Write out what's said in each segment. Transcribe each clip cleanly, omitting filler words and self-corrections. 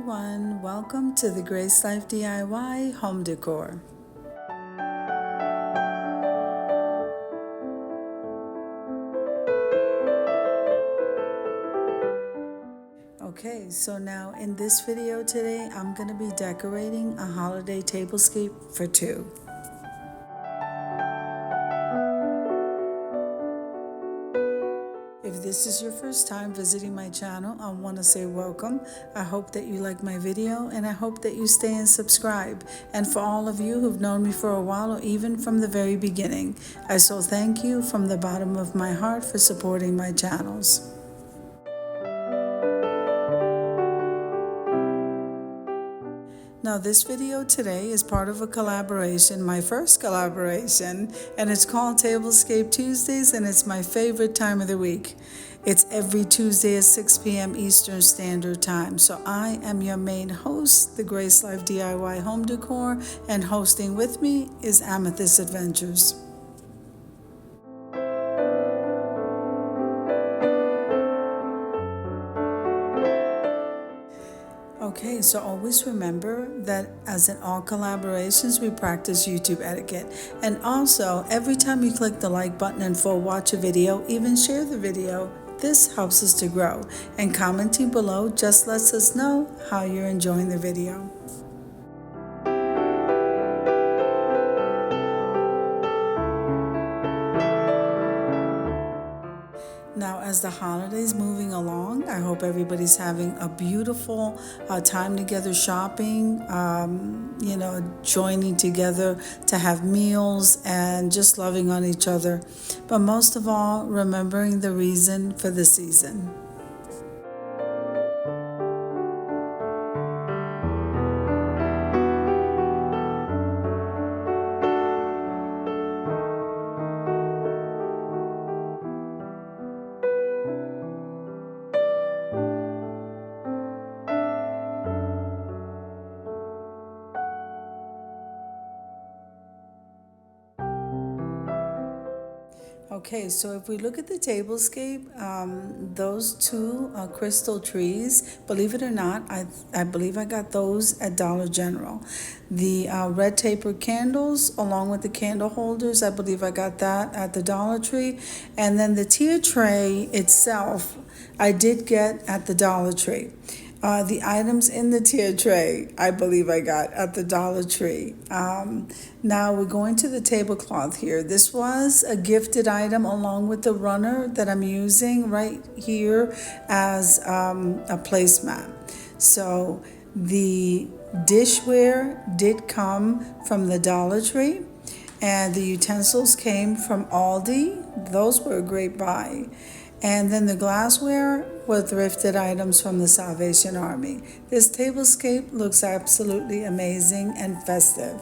everyone, welcome to the Grace Life DIY Home Decor. Okay, so now in this video today, I'm going to be decorating a holiday tablescape for two. If this is your first time visiting my channel, I want to say welcome. I hope that you like my video and I hope that you stay and subscribe. And for all of you who've known me for a while or even from the very beginning, I so thank you from the bottom of my heart for supporting my channels. Now this video today is part of a collaboration, my first collaboration, and it's called Tablescape Tuesdays, and it's my favorite time of the week. It's every Tuesday at 6 p.m. Eastern Standard Time. So I am your main host, the Grace Life DIY Home Decor, and hosting with me is Amethyst Adventures. Okay, so always remember that as in all collaborations, we practice YouTube etiquette. And also, every time you click the like button and full watch a video, even share the video, this helps us to grow. And commenting below just lets us know how you're enjoying the video. Now, as the holidays moving along, I hope everybody's having a beautiful time together shopping, joining together to have meals and just loving on each other. But most of all, remembering the reason for the season. Okay, so if we look at the tablescape, those two crystal trees, believe it or not, I believe I got those at Dollar General. The red taper candles along with the candle holders, I believe I got that at the Dollar Tree. And then the tier tray itself, I did get at the Dollar Tree. The items in the tier tray, I believe I got at the Dollar Tree. Now we're going to the tablecloth here. This was a gifted item along with the runner that I'm using right here as a placemat. So the dishware did come from the Dollar Tree, and the utensils came from Aldi. Those were a great buy. And then the glassware were thrifted items from the Salvation Army. This tablescape looks absolutely amazing and festive.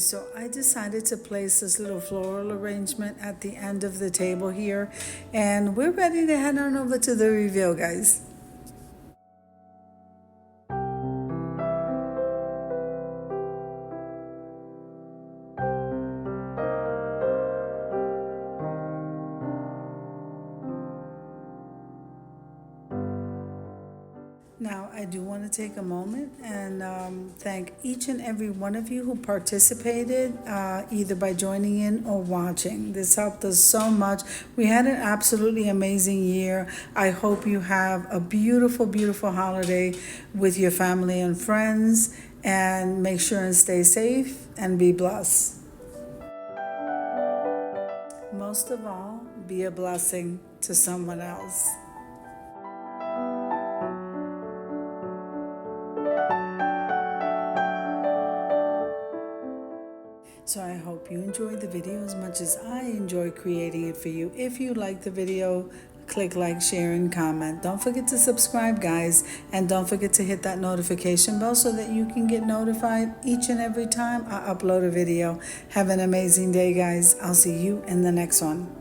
So I decided to place this little floral arrangement at the end of the table here, and we're ready to head on over to the reveal, guys. Now, I do want to take a moment and thank each and every one of you who participated, either by joining in or watching. This helped us so much. We had an absolutely amazing year. I hope you have a beautiful, beautiful holiday with your family and friends. And make sure and stay safe and be blessed. Most of all, be a blessing to someone else. So I hope you enjoyed the video as much as I enjoy creating it for you. If you like the video, click like, share, and comment. Don't forget to subscribe, guys, and don't forget to hit that notification bell so that you can get notified each and every time I upload a video. Have an amazing day, guys. I'll see you in the next one.